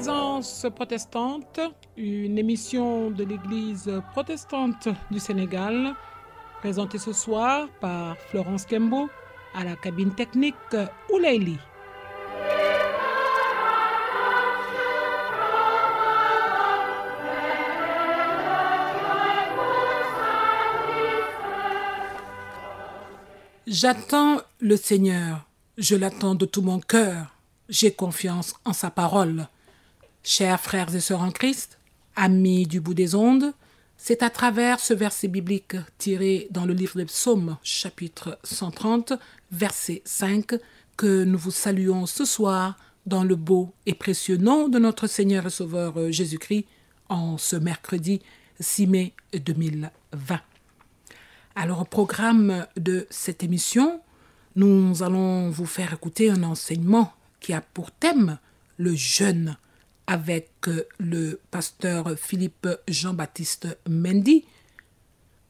Présence protestante, une émission de l'Église protestante du Sénégal, présentée ce soir par Florence Kembo, à la cabine technique Oulaili. J'attends le Seigneur, je l'attends de tout mon cœur, j'ai confiance en sa parole. Chers frères et sœurs en Christ, amis du bout des ondes, c'est à travers ce verset biblique tiré dans le livre des Psaumes, chapitre 130, verset 5, que nous vous saluons ce soir dans le beau et précieux nom de notre Seigneur et Sauveur Jésus-Christ en ce mercredi 6 mai 2020. Alors, au programme de cette émission, nous allons vous faire écouter un enseignement qui a pour thème le jeûne avec le pasteur Philippe Jean-Baptiste Mendy,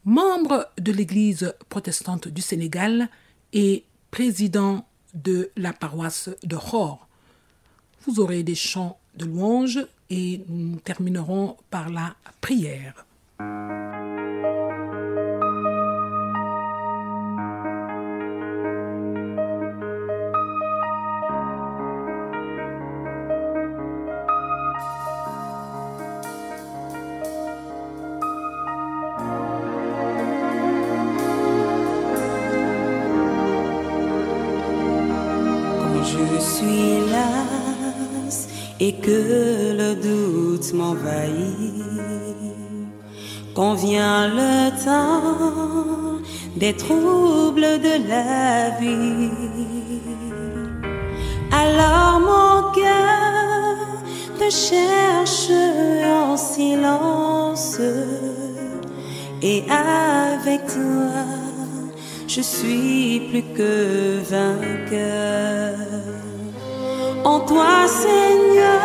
membre de l'Église protestante du Sénégal et président de la paroisse de Hor. Vous aurez des chants de louange et nous terminerons par la prière. Je suis lasse et que le doute m'envahit. Quand vient le temps des troubles de la vie, alors mon cœur te cherche en silence, et avec toi je suis plus que vainqueur. En toi, Seigneur,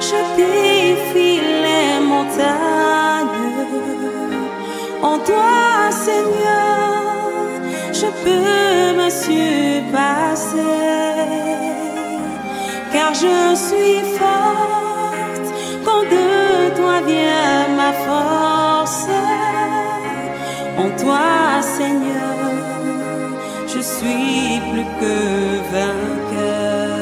je défie les montagnes. En toi, Seigneur, je peux me surpasser. Car je suis forte quand de toi vient ma force. En toi, Seigneur, je suis plus que vainqueur.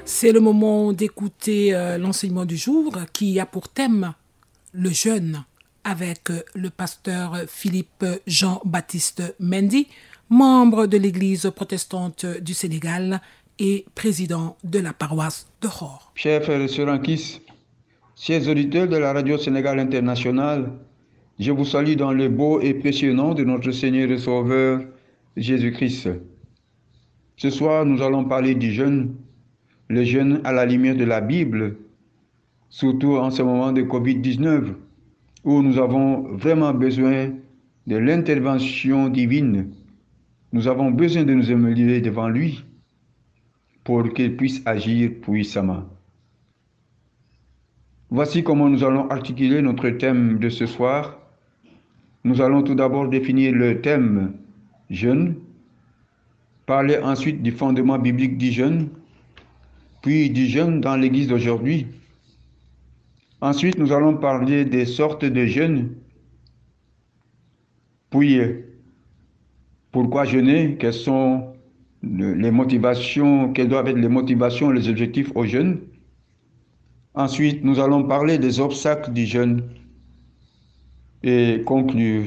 C'est le moment d'écouter l'enseignement du jour qui a pour thème le jeûne avec le pasteur Philippe Jean-Baptiste Mendy, membre de l'Église protestante du Sénégal et président de la paroisse de Hor. Chers frères et sœurs en Christ, chers auditeurs de la radio Sénégal Internationale, je vous salue dans le beau et précieux nom de notre Seigneur et Sauveur Jésus-Christ. Ce soir, nous allons parler du jeûne. Le jeûne à la lumière de la Bible, surtout en ce moment de Covid-19, où nous avons vraiment besoin de l'intervention divine. Nous avons besoin de nous humilier devant lui pour qu'il puisse agir puissamment. Voici comment nous allons articuler notre thème de ce soir. Nous allons tout d'abord définir le thème jeûne, parler ensuite du fondement biblique du jeûne, puis du jeûne dans l'Église d'aujourd'hui. Ensuite, nous allons parler des sortes de jeûnes. Puis, pourquoi jeûner? Quelles sont les motivations, quelles doivent être les motivations, les objectifs au jeûne? Ensuite, nous allons parler des obstacles du jeûne et conclure.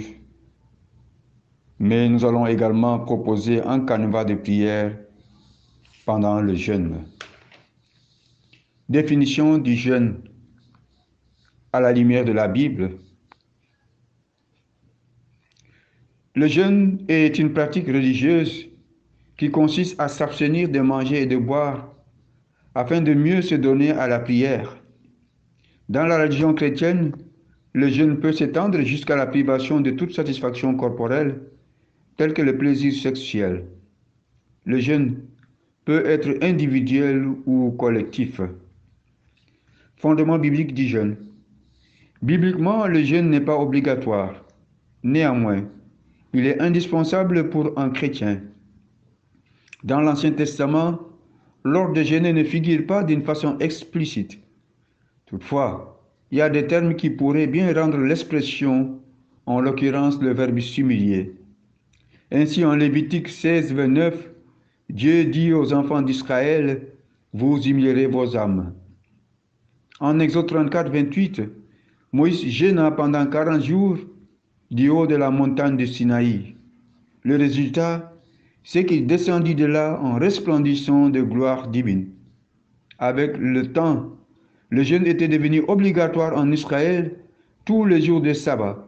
Mais nous allons également proposer un canevas de prière pendant le jeûne. Définition du jeûne à la lumière de la Bible. Le jeûne est une pratique religieuse qui consiste à s'abstenir de manger et de boire afin de mieux se donner à la prière. Dans la religion chrétienne, le jeûne peut s'étendre jusqu'à la privation de toute satisfaction corporelle, telle que le plaisir sexuel. Le jeûne peut être individuel ou collectif. Fondement biblique du jeûne. Bibliquement, le jeûne n'est pas obligatoire. Néanmoins, il est indispensable pour un chrétien. Dans l'Ancien Testament, l'ordre de jeûner ne figure pas d'une façon explicite. Toutefois, il y a des termes qui pourraient bien rendre l'expression, en l'occurrence le verbe s'humilier. Ainsi, en Lévitique 16, 29, Dieu dit aux enfants d'Israël, « Vous humilierez vos âmes ». En Exode 34, 28, Moïse jeûna pendant 40 jours du haut de la montagne de Sinaï. Le résultat, c'est qu'il descendit de là en resplendissant de gloire divine. Avec le temps, le jeûne était devenu obligatoire en Israël tous les jours de sabbat,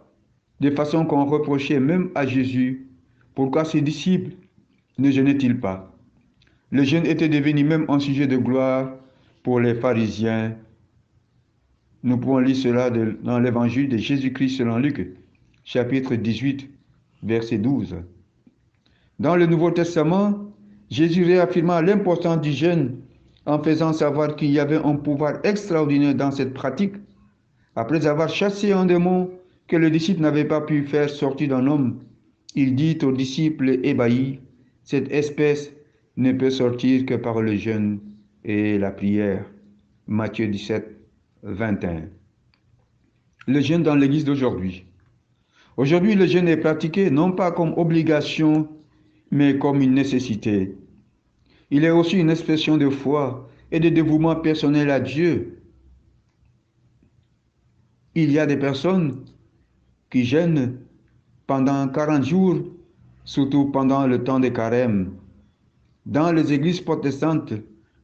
de façon qu'on reprochait même à Jésus pourquoi ses disciples ne jeûnaient-ils pas. Le jeûne était devenu même un sujet de gloire pour les pharisiens. Nous pouvons lire cela dans l'évangile de Jésus-Christ selon Luc, chapitre 18, verset 12. Dans le Nouveau Testament, Jésus réaffirma l'importance du jeûne en faisant savoir qu'il y avait un pouvoir extraordinaire dans cette pratique. Après avoir chassé un démon que le disciple n'avait pas pu faire sortir d'un homme, il dit aux disciples ébahis, « Cette espèce ne peut sortir que par le jeûne et la prière. » Matthieu 17, 21. Le jeûne dans l'Église d'aujourd'hui. Aujourd'hui, le jeûne est pratiqué non pas comme obligation, mais comme une nécessité. Il est aussi une expression de foi et de dévouement personnel à Dieu. Il y a des personnes qui jeûnent pendant 40 jours, surtout pendant le temps des carême. Dans les églises protestantes,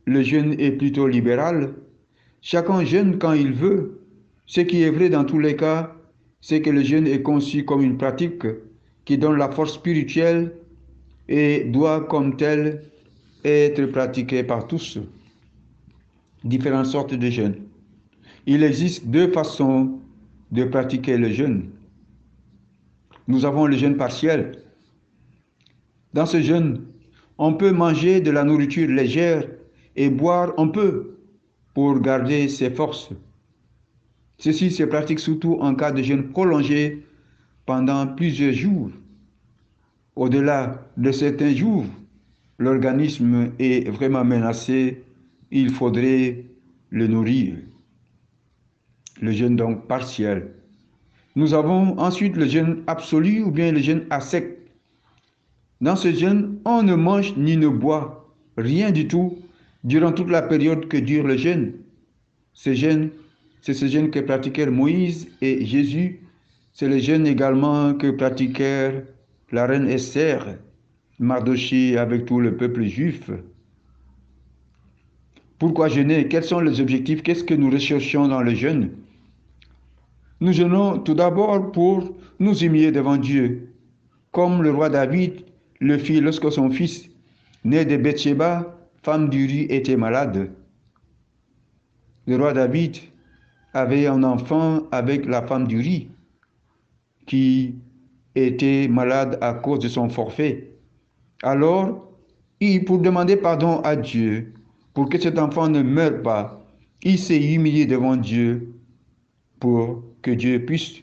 le jeûne est plutôt libéral. Chacun jeûne quand il veut. Ce qui est vrai dans tous les cas, c'est que le jeûne est conçu comme une pratique qui donne la force spirituelle et doit comme tel être pratiqué par tous. Différentes sortes de jeûne. Il existe deux façons de pratiquer le jeûne. Nous avons le jeûne partiel. Dans ce jeûne, on peut manger de la nourriture légère et boire un peu pour garder ses forces. Ceci se pratique surtout en cas de jeûne prolongé pendant plusieurs jours. Au-delà de certains jours, l'organisme est vraiment menacé, il faudrait le nourrir. Le jeûne donc partiel. Nous avons ensuite le jeûne absolu ou bien le jeûne à sec. Dans ce jeûne, on ne mange ni ne boit rien du tout durant toute la période que dure le jeûne. C'est ce jeûne que pratiquèrent Moïse et Jésus. C'est le jeûne également que pratiquèrent la reine Esther, Mardochée avec tout le peuple juif. Pourquoi jeûner? Quels sont les objectifs? Qu'est-ce que nous recherchons dans le jeûne? Nous jeûnons tout d'abord pour nous humilier devant Dieu, comme le roi David le fit lorsque son fils, né de Bathsheba, femme d'Uri, était malade. Le roi David avait un enfant avec la femme d'Uri, qui était malade à cause de son forfait. Alors, pour demander pardon à Dieu, pour que cet enfant ne meure pas, il s'est humilié devant Dieu pour que Dieu puisse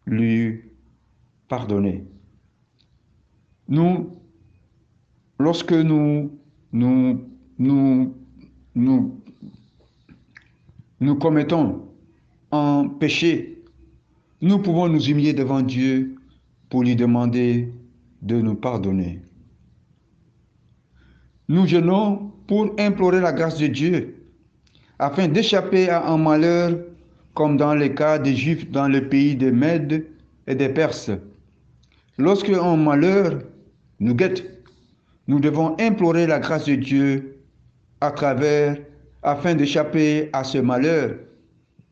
lui pardonner. Lorsque nous commettons en péché, nous pouvons nous humilier devant Dieu pour lui demander de nous pardonner. Nous jeûnons pour implorer la grâce de Dieu afin d'échapper à un malheur comme dans le cas des Juifs dans le pays des Mèdes et des Perses. Lorsque un malheur nous guette, nous devons implorer la grâce de Dieu afin d'échapper à ce malheur,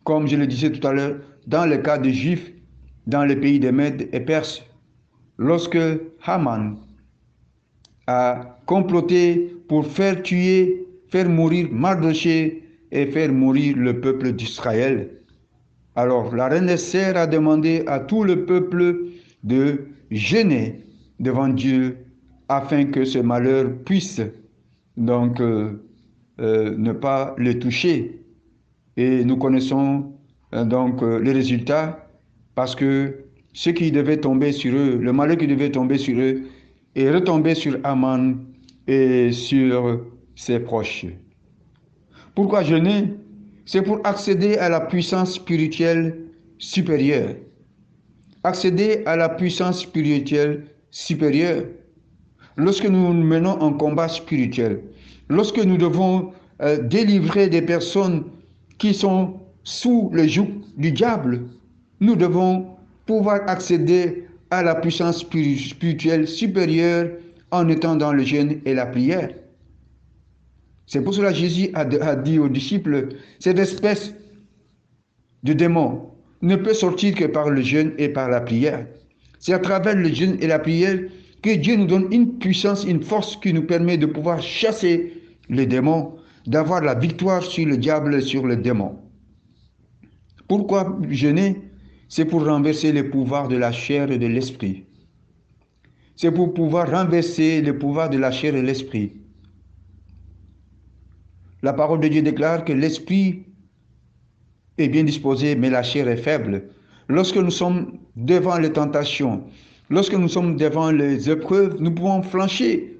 comme je le disais tout à l'heure, dans le cas des Juifs dans le pays des Mèdes et Perses. Lorsque Haman a comploté pour faire mourir Mardochée et faire mourir le peuple d'Israël. Alors la reine Esther a demandé à tout le peuple de jeûner devant Dieu afin que ce malheur puisse donc ne pas le toucher. Et nous connaissons donc les résultats parce que ce qui devait tomber sur eux, le malheur qui devait tomber sur eux, est retombé sur Haman et sur ses proches. Pourquoi jeûner? C'est pour accéder à la puissance spirituelle supérieure. Accéder à la puissance spirituelle supérieure. Lorsque nous menons un combat spirituel, lorsque nous devons délivrer des personnes qui sont sous le joug du diable, nous devons pouvoir accéder à la puissance spirituelle supérieure en étant dans le jeûne et la prière. C'est pour cela que Jésus a dit aux disciples, cette espèce de démon ne peut sortir que par le jeûne et par la prière. C'est à travers le jeûne et la prière que Dieu nous donne une puissance, une force qui nous permet de pouvoir chasser les démons, d'avoir la victoire sur le diable et sur le démon. Pourquoi jeûner? C'est pour renverser les pouvoirs de la chair et de l'esprit. C'est pour pouvoir renverser les pouvoirs de la chair et de l'esprit. La parole de Dieu déclare que l'esprit est bien disposé, mais la chair est faible. Lorsque nous sommes devant les tentations, lorsque nous sommes devant les épreuves, nous pouvons flancher,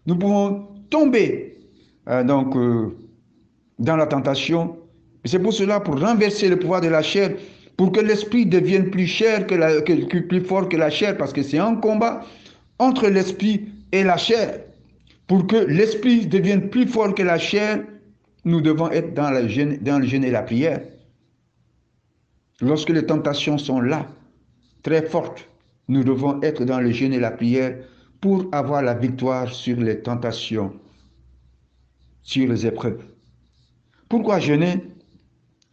nous pouvons tomber dans la tentation. C'est pour cela, pour renverser le pouvoir de la chair, pour que l'esprit devienne plus fort que la chair, parce que c'est un combat entre l'esprit et la chair. Pour que l'esprit devienne plus fort que la chair, nous devons être dans le jeûne et la prière. Lorsque les tentations sont là, très fortes, nous devons être dans le jeûne et la prière pour avoir la victoire sur les tentations, sur les épreuves. Pourquoi jeûner?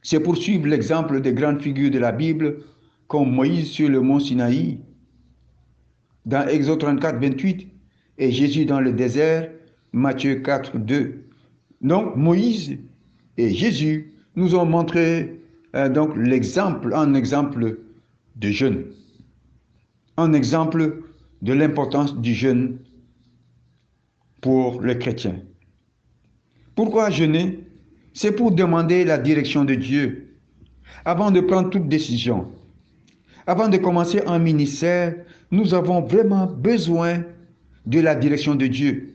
C'est pour suivre l'exemple des grandes figures de la Bible, comme Moïse sur le mont Sinaï, dans Exode 34, 28, et Jésus dans le désert, Matthieu 4, 2. Donc Moïse et Jésus nous ont montré un exemple de jeûne, un exemple de l'importance du jeûne pour les chrétiens. Pourquoi jeûner? C'est pour demander la direction de Dieu. Avant de prendre toute décision, avant de commencer un ministère, nous avons vraiment besoin de la direction de Dieu.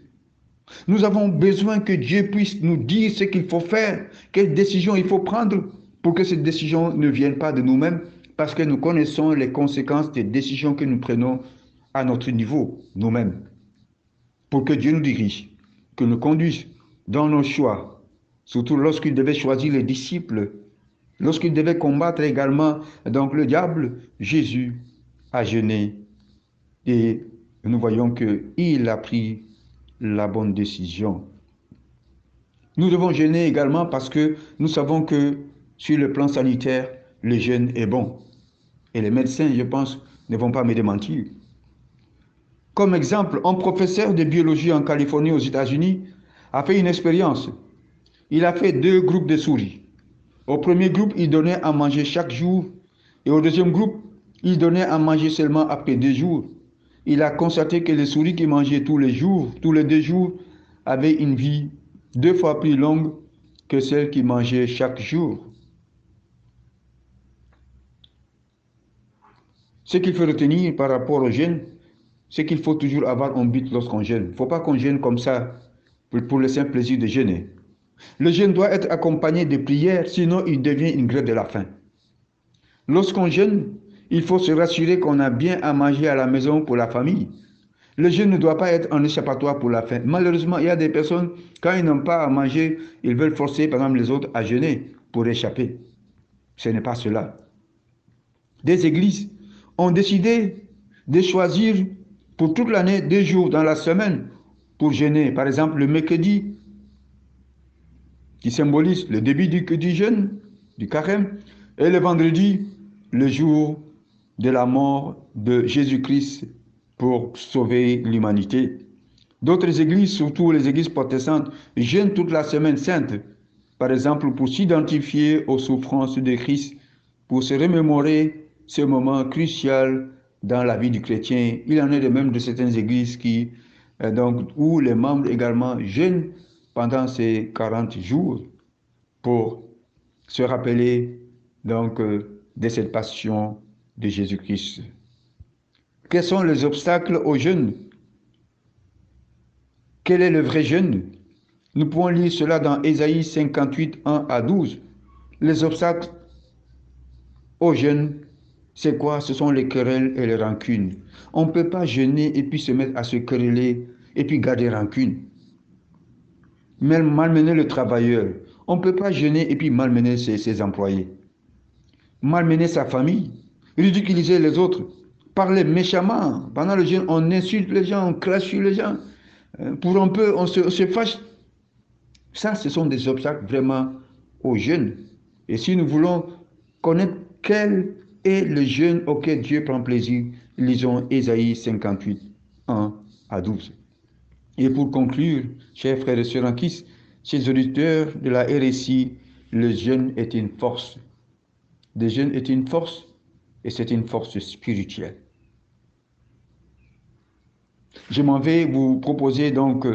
Nous avons besoin que Dieu puisse nous dire ce qu'il faut faire, quelles décisions il faut prendre pour que ces décisions ne viennent pas de nous-mêmes, parce que nous connaissons les conséquences des décisions que nous prenons à notre niveau, nous-mêmes. Pour que Dieu nous dirige, que nous conduise dans nos choix, surtout lorsqu'il devait choisir les disciples, lorsqu'il devait combattre également donc le diable, Jésus a jeûné et nous voyons qu'il a pris la bonne décision. Nous devons jeûner également parce que nous savons que sur le plan sanitaire, le jeûne est bon. Et les médecins, je pense, ne vont pas me démentir. Comme exemple, un professeur de biologie en Californie, aux États-Unis, a fait une expérience. Il a fait 2 groupes de souris. Au premier groupe, il donnait à manger chaque jour. Et au deuxième groupe, il donnait à manger seulement après 2 jours. Il a constaté que les souris qui mangeaient tous les 2 jours, avaient une vie 2 fois plus longue que celles qui mangeaient chaque jour. Ce qu'il faut retenir par rapport au jeûne, c'est qu'il faut toujours avoir un but lorsqu'on jeûne. Il ne faut pas qu'on jeûne comme ça pour le simple plaisir de jeûner. Le jeûne doit être accompagné de prières, sinon il devient une grève de la faim. Lorsqu'on jeûne, il faut se rassurer qu'on a bien à manger à la maison pour la famille. Le jeûne ne doit pas être un échappatoire pour la faim. Malheureusement, il y a des personnes, quand ils n'ont pas à manger, ils veulent forcer, par exemple, les autres à jeûner pour échapper. Ce n'est pas cela. Des églises ont décidé de choisir pour toute l'année 2 jours dans la semaine pour jeûner. Par exemple, le mercredi, qui symbolise le début du jeûne, du carême, et le vendredi, le jour de la mort de Jésus-Christ pour sauver l'humanité. D'autres églises, surtout les églises protestantes, jeûnent toute la semaine sainte, par exemple pour s'identifier aux souffrances de Christ, pour se remémorer ce moment crucial dans la vie du chrétien. Il en est de même de certaines églises où les membres également jeûnent pendant ces 40 jours pour se rappeler de cette passion de Jésus-Christ. Quels sont les obstacles au jeûne? Quel est le vrai jeûne? Nous pouvons lire cela dans Ésaïe 58, 1 à 12. Les obstacles au jeûne, c'est quoi? Ce sont les querelles et les rancunes. On ne peut pas jeûner et puis se mettre à se quereller et puis garder rancune. Malmener le travailleur. On ne peut pas jeûner et puis malmener ses employés. Malmener sa famille. Ridiculiser les autres. Parler méchamment. Pendant le jeûne, on insulte les gens, on crache sur les gens. Pour un peu, on se fâche. Ça, ce sont des obstacles vraiment au jeûne. Et si nous voulons connaître quel est le jeûne auquel Dieu prend plaisir, lisons Ésaïe 58, 1 à 12. Et pour conclure, chers frères et sœurs en Christ, chers auditeurs de la RSI, le jeûne est une force. Le jeûne est une force et c'est une force spirituelle. Je m'en vais vous proposer donc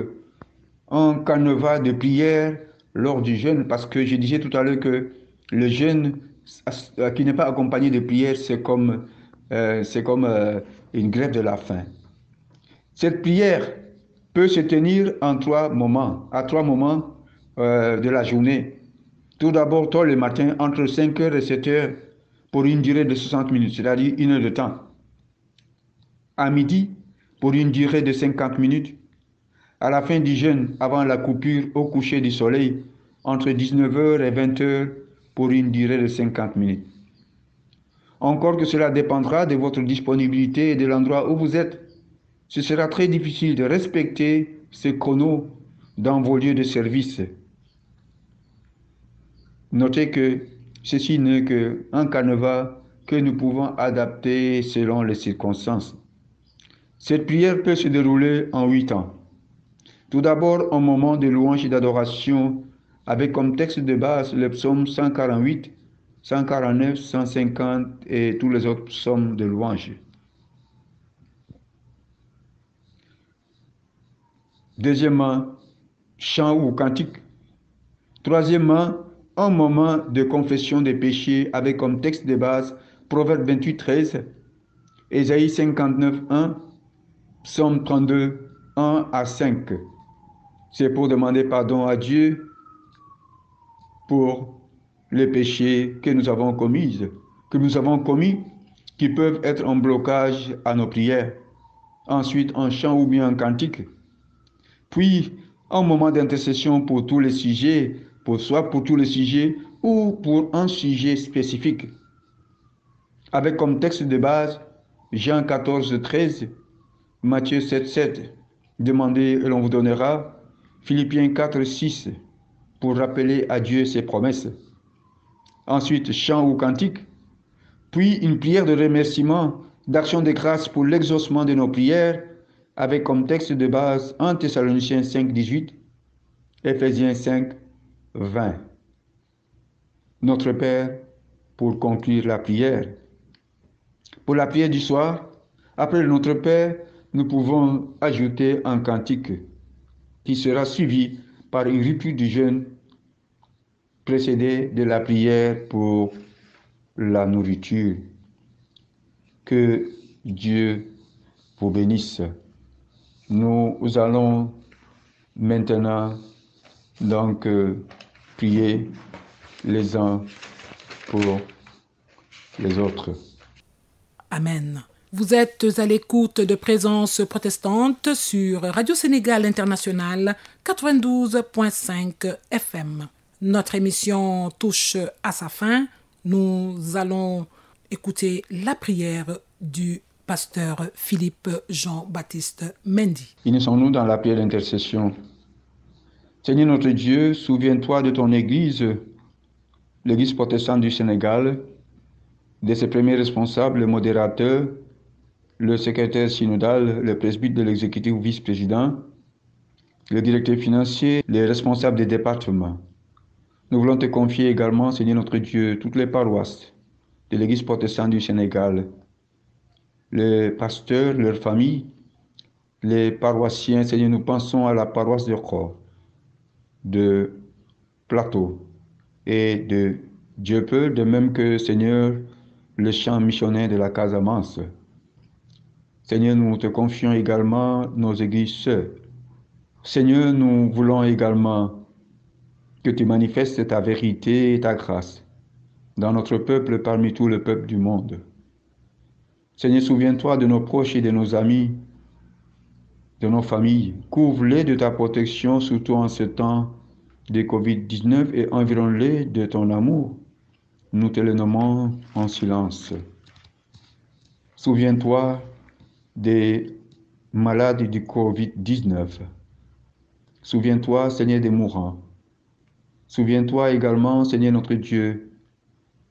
un canevas de prière lors du jeûne parce que je disais tout à l'heure que le jeûne qui n'est pas accompagné de prière, c'est comme une grève de la faim. Cette prière peut se tenir à 3 moments de la journée. Tout d'abord, tôt le matin, entre 5h et 7h, pour une durée de 60 minutes, c'est-à-dire 1 heure de temps. À midi, pour une durée de 50 minutes. À la fin du jeûne, avant la coupure au coucher du soleil, entre 19h et 20h, pour une durée de 50 minutes. Encore que cela dépendra de votre disponibilité et de l'endroit où vous êtes. Ce sera très difficile de respecter ce chrono dans vos lieux de service. Notez que ceci n'est qu'un canevas que nous pouvons adapter selon les circonstances. Cette prière peut se dérouler en 8 temps. Tout d'abord, un moment de louange et d'adoration avec comme texte de base le psaume 148, 149, 150 et tous les autres psaumes de louange. Deuxièmement, chant ou cantique. Troisièmement, un moment de confession des péchés avec comme texte de base Proverbe 28, 13, Ésaïe 59, 1, Psaume 32, 1 à 5. C'est pour demander pardon à Dieu pour les péchés que nous avons commis, qui peuvent être un blocage à nos prières. Ensuite, un chant ou bien un cantique. Puis, un moment d'intercession pour tous les sujets, soit pour tous les sujets ou pour un sujet spécifique. Avec comme texte de base Jean 14, 13, Matthieu 7, 7, demandez et l'on vous donnera, Philippiens 4, 6, pour rappeler à Dieu ses promesses. Ensuite, chant ou cantique, puis une prière de remerciement, d'action de grâce pour l'exaucement de nos prières, avec comme texte de base 1 Thessaloniciens 5, 18, Éphésiens 5, 20. Notre Père, pour conclure la prière. Pour la prière du soir, après le Notre Père, nous pouvons ajouter un cantique qui sera suivi par une rupture du jeûne précédée de la prière pour la nourriture. Que Dieu vous bénisse. Nous allons maintenant prier les uns pour les autres. Amen. Vous êtes à l'écoute de Présence protestante sur Radio Sénégal International 92.5 FM. Notre émission touche à sa fin. Nous allons écouter la prière du pasteur Philippe Jean-Baptiste Mendy. Unissons-nous dans la prière d'intercession. Seigneur notre Dieu, souviens-toi de ton Église, l'Église protestante du Sénégal, de ses premiers responsables, le modérateur, le secrétaire synodal, le presbyte de l'exécutif ou vice-président, le directeur financier, les responsables des départements. Nous voulons te confier également, Seigneur notre Dieu, toutes les paroisses de l'Église protestante du Sénégal, les pasteurs, leurs familles, les paroissiens. Seigneur, nous pensons à la paroisse de Khor, de Plateau et de Dieuppeul, de même que, Seigneur, le champ missionnaire de la Casamance. Seigneur, nous te confions également nos églises sœurs. Seigneur, nous voulons également que tu manifestes ta vérité et ta grâce dans notre peuple parmi tout le peuple du monde. Seigneur, souviens-toi de nos proches et de nos amis, de nos familles. Couvre-les de ta protection, surtout en ce temps de Covid-19, et environne-les de ton amour. Nous te le nommons en silence. Souviens-toi des malades du Covid-19. Souviens-toi, Seigneur, des mourants. Souviens-toi également, Seigneur notre Dieu,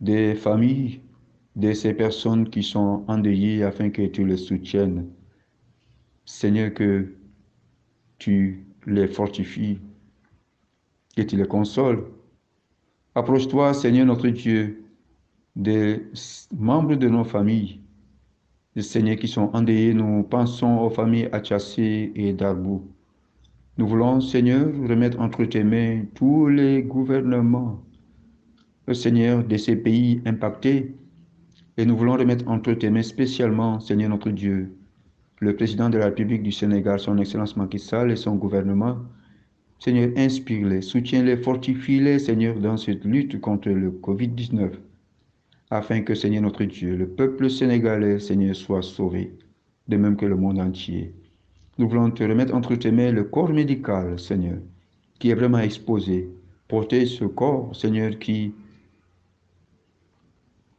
des familles de ces personnes qui sont endeuillées afin que tu les soutiennes. Seigneur, que tu les fortifies, que tu les consoles. Approche-toi, Seigneur notre Dieu, des membres de nos familles, des Seigneurs qui sont endeuillés. Nous pensons aux familles Achassé et Darbou. Nous voulons, Seigneur, remettre entre tes mains tous les gouvernements, Seigneur, de ces pays impactés. Et nous voulons remettre entre tes mains spécialement, Seigneur notre Dieu, le président de la République du Sénégal, son Excellence Macky Sall et son gouvernement. Seigneur, inspire-les, soutiens-les, fortifie-les, Seigneur, dans cette lutte contre le Covid-19, afin que, Seigneur notre Dieu, le peuple sénégalais, Seigneur, soit sauvé, de même que le monde entier. Nous voulons te remettre entre tes mains le corps médical, Seigneur, qui est vraiment exposé. Porter ce corps, Seigneur, qui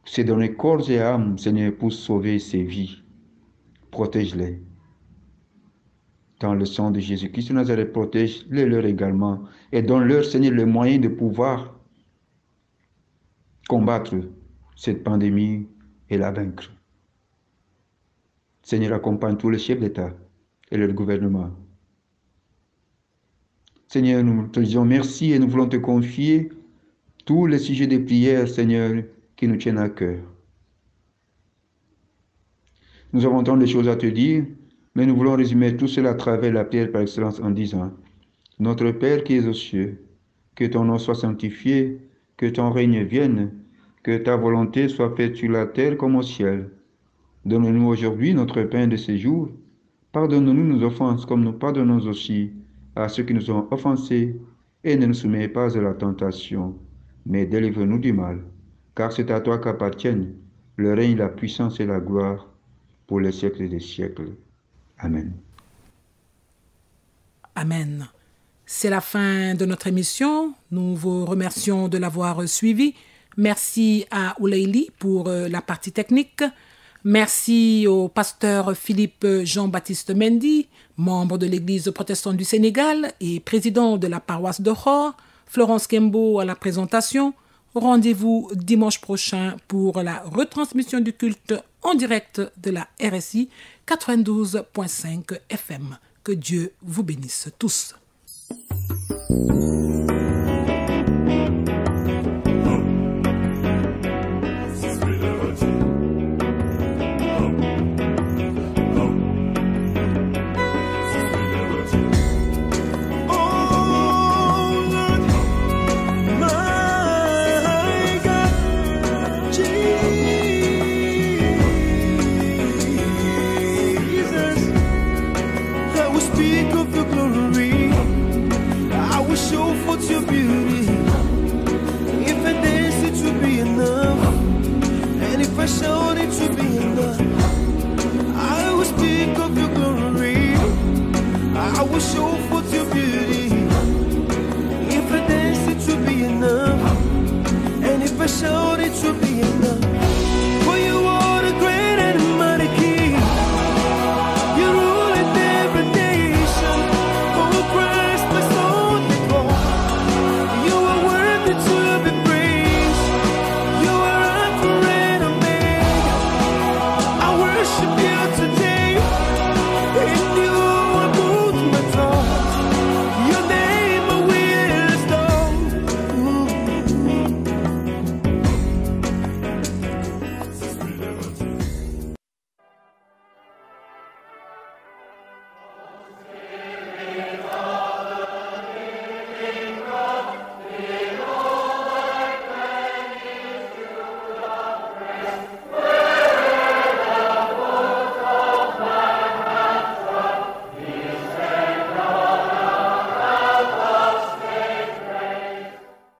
s'est donné corps et âme, Seigneur, pour sauver ces vies. Protège-les. Dans le sang de Jésus-Christ de Nazareth, protège-les leur également et donne-leur, Seigneur, le moyen de pouvoir combattre cette pandémie et la vaincre. Seigneur, accompagne tous les chefs d'État et leur gouvernement. Seigneur, nous te disons merci et nous voulons te confier tous les sujets de prière, Seigneur, qui nous tiennent à cœur. Nous avons tant de choses à te dire, mais nous voulons résumer tout cela à travers la prière par excellence en disant: Notre Père qui es aux cieux, que ton nom soit sanctifié, que ton règne vienne, que ta volonté soit faite sur la terre comme au ciel. Donne-nous aujourd'hui notre pain de ce jour. Pardonne-nous nos offenses comme nous pardonnons aussi à ceux qui nous ont offensés, et ne nous soumets pas à la tentation, mais délivre-nous du mal, car c'est à toi qu'appartiennent le règne, la puissance et la gloire pour les siècles des siècles. Amen. Amen. C'est la fin de notre émission. Nous vous remercions de l'avoir suivi. Merci à Ouleili pour la partie technique. Merci au pasteur Philippe Jean-Baptiste Mendy, membre de l'Église protestante du Sénégal et président de la paroisse de Khor. Florence Kembo à la présentation. Rendez-vous dimanche prochain pour la retransmission du culte en direct de la RSI 92.5 FM. Que Dieu vous bénisse tous. bouche au